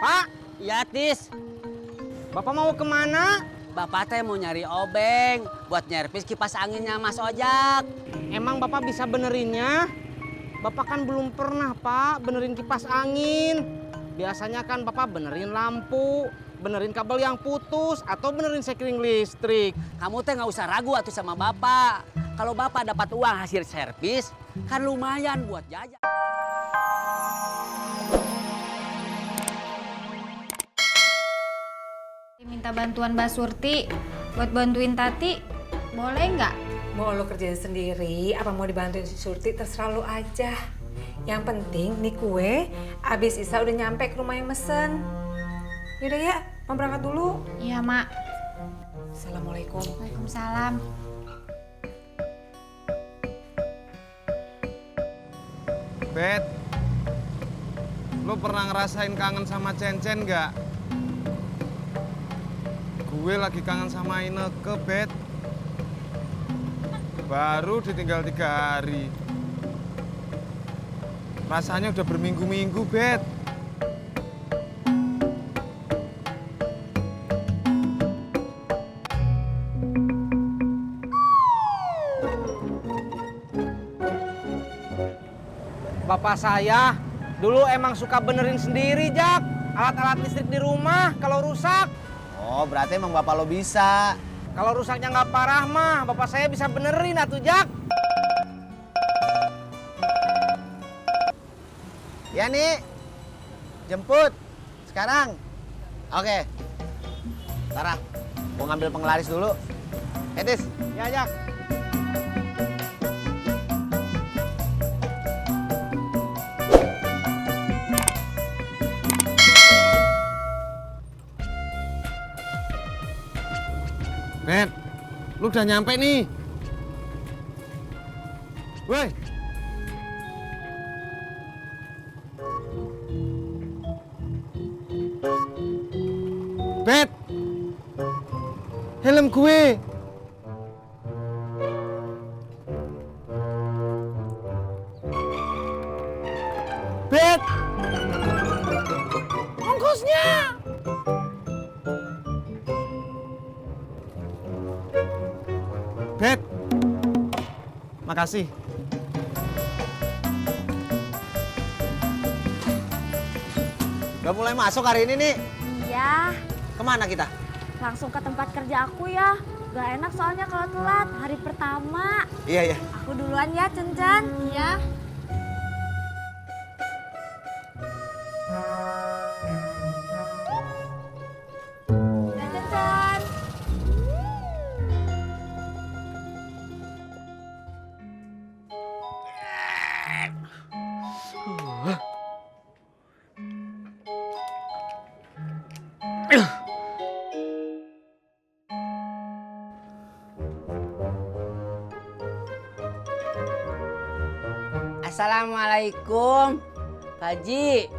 Pak, Ya, Tis. Bapak mau kemana? Bapak teh mau nyari obeng buat nyervis kipas anginnya Mas Ojak. Emang Bapak bisa benerinnya? Bapak kan belum pernah, Pak, benerin kipas angin. Biasanya kan Bapak benerin lampu, benerin kabel yang putus, atau benerin sekring listrik. Kamu teh nggak usah ragu atuh sama Bapak. Kalau Bapak dapat uang hasil servis, kan lumayan buat jajan. Minta bantuan Mbak Surti buat bantuin Tati, boleh nggak? Mau lo kerjain sendiri, apa mau dibantuin si Surti, terserah lo aja. Yang penting nih kue, abis Isa udah nyampe ke rumah yang mesen. Yaudah ya, mau berangkat dulu. Iya, Mak. Assalamualaikum. Waalaikumsalam. Bet, lo pernah ngerasain kangen sama Cencen nggak? Gue lagi kangen sama Ineke, Bet. Baru ditinggal 3 hari. Rasanya udah berminggu-minggu, Bet. Bapak saya dulu emang suka benerin sendiri, Jak. Alat-alat listrik di rumah kalau rusak. Oh, berarti emang bapak lo bisa. Kalau rusaknya nggak parah mah, Bapak saya bisa benerin atuh, Jak. Ya nih, jemput sekarang. Oke. Tara, mau ngambil penglaris dulu. Tis. Ya, Jak. Bet, lu udah nyampe nih. Woi. Bet. Helm gue. Bet. Ongkosnya. Bet. Makasih. Udah mulai masuk hari ini nih. Iya, Kemana kita? langsung ke tempat kerja aku ya. Gak enak soalnya kalau telat, hari pertama. Iya, iya. Aku duluan ya, Cen-Cen. Iya. Ya, Cen-Cen. Assalamualaikum, Pak Haji.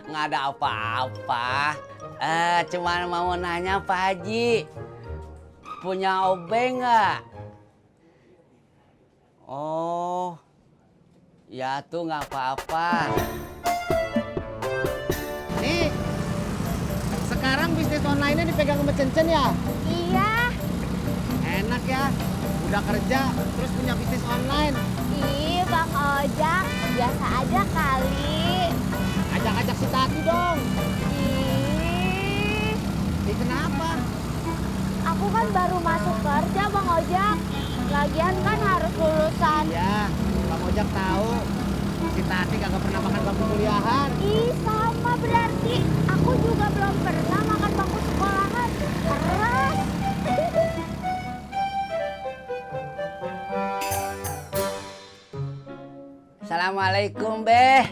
Nggak ada apa-apa. Cuman mau nanya Pak Haji, punya obeng nggak? Oh, ya tuh nggak apa-apa. Nih. Sekarang bisnis online-nya dipegang sama Cencen ya? Iya. Enak ya. Udah kerja, terus punya bisnis online. Ih, Bang Ojak, biasa aja kali. Ajak-ajak si Tati dong. Ih, Kenapa? aku kan baru masuk kerja, Bang Ojak. Lagian kan harus lulusan. Ya, Bang Ojak tahu. Si Tati kagak pernah makan bangku kuliahan. Ih, sama berarti. Aku juga belum pernah makan bangku sekolahan. Keras. Assalamualaikum, Beh.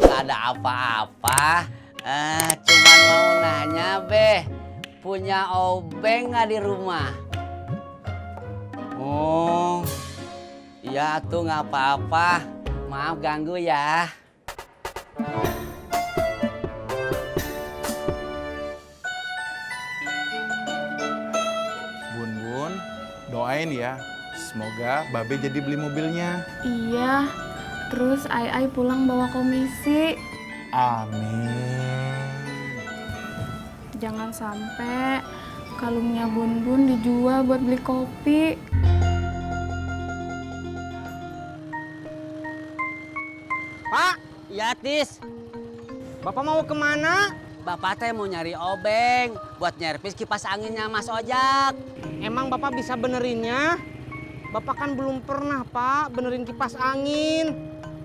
Nggak ada apa-apa. Cuman mau nanya, Beh. Punya obeng nggak di rumah? Oh, iya tuh nggak apa-apa. Maaf ganggu ya. Bun, doain ya. Semoga Babe jadi beli mobilnya. Iya, Terus Ai pulang bawa komisi. Amin. Jangan sampai kalungnya Bun Bun dijual buat beli kopi. Pak, Ya, Tis. Bapak mau kemana? Bapak teh mau nyari obeng buat nyervis kipas anginnya Mas Ojak. Emang Bapak bisa benerinnya? Bapak kan belum pernah, Pak, benerin kipas angin.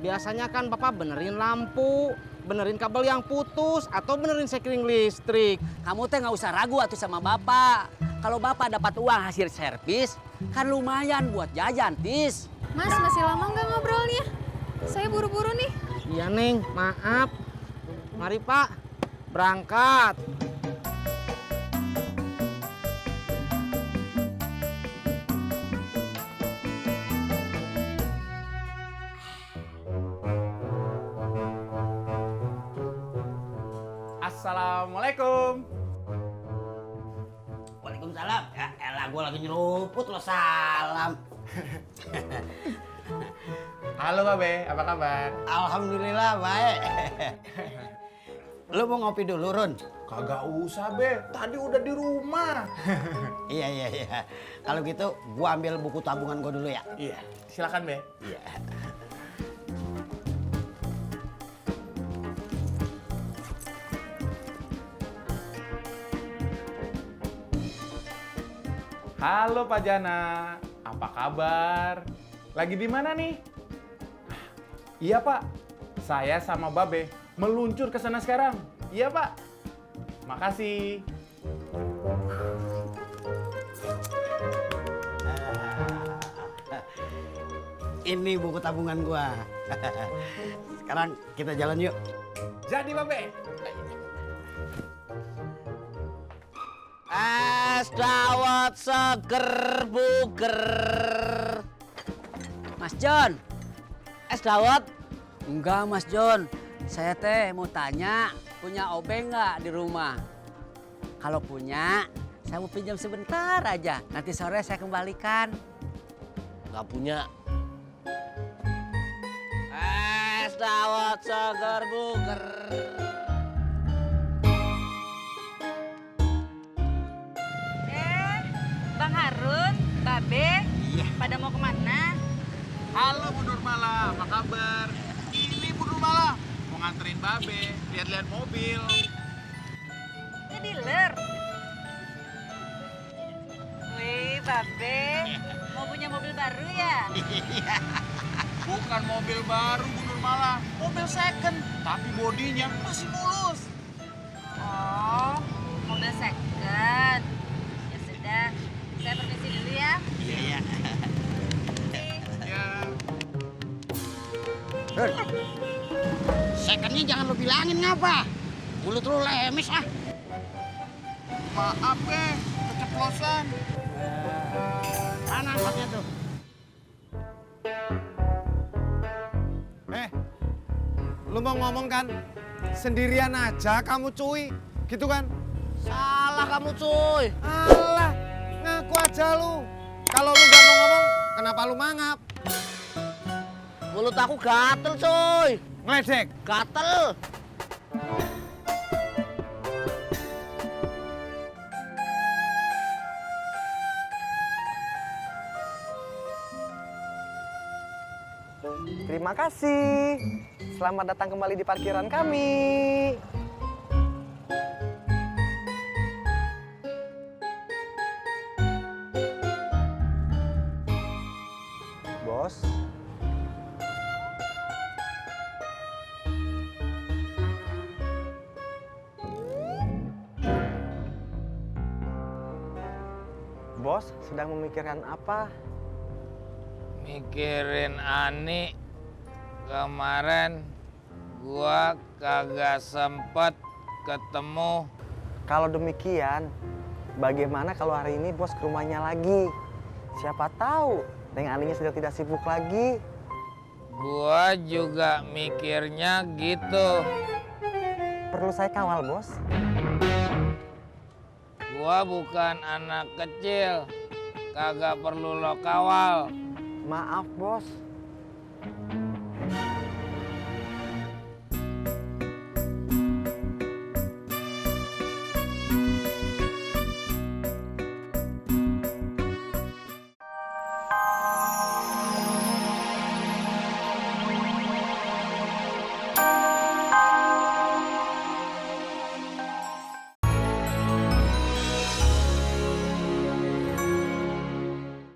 Biasanya kan Bapak benerin lampu, benerin kabel yang putus, atau benerin sekring listrik. Kamu teh nggak usah ragu atuh sama Bapak. Kalau Bapak dapat uang hasil servis, kan lumayan buat jajan, Tis. Mas, masih lama nggak ngobrolnya? Saya buru-buru nih. Iya, Neng, maaf. Mari, Pak, berangkat. Assalamualaikum. Waalaikumsalam. Ya elah, gue lagi nyeruput lo salam. Halo Babe, apa kabar? Alhamdulillah baik. Lu mau ngopi dulu, Run? Kagak usah Be, tadi udah di rumah. Iya. Kalau gitu gua ambil buku tabungan gua dulu ya. Iya, silakan Be. Iya. Halo Pak Jana, apa kabar? Lagi di mana nih? Iya Pak, saya sama Babe meluncur ke sana sekarang. Iya Pak, makasih. Ini buku tabungan gua. Sekarang kita jalan yuk. Jadi Babe. Es dawet seger buger. Mas John, es dawet? Enggak Mas John, saya teh mau tanya punya obeng nggak di rumah? Kalau punya, saya mau pinjam sebentar aja. Nanti sore saya kembalikan. Nggak punya. Es dawet seger buger. Bang Harun, Babe, pada mau kemana? Halo Bu Nurmala, apa kabar? Ini Bu Nurmala, mau nganterin Babe, lihat-lihat mobil. Ke dealer. Wih, Babe, mau punya mobil baru ya? Bukan mobil baru Bu Nurmala, mobil second, tapi bodinya masih mulus. Oh, mobil second. Ya sudah, saya permisi dulu ya. Iya. Ya. Run. Secondnya jangan lu bilangin ngapa? Mulut lu lemes ah. Maaf keceplosan. Mana angkotnya tuh? Lu mau ngomong kan sendirian aja kamu cuy, gitu kan? Salah kamu cuy. Alah, ngaku aja lu. Kalau lu gak mau ngomong, kenapa lu mangap? Mulut aku gatel cuy. Ngeledek. Gatel. Terima kasih. Selamat datang kembali di parkiran kami. Bos. Bos sedang memikirkan apa? Mikirin Ani. Kemarin gua kagak sempet ketemu. Kalau demikian, bagaimana kalau hari ini bos ke rumahnya lagi? Siapa tahu Neng Aninya sudah tidak sibuk lagi. Gua juga mikirnya gitu. Perlu saya kawal, bos? Gua bukan anak kecil. Kagak perlu lo kawal. Maaf, bos.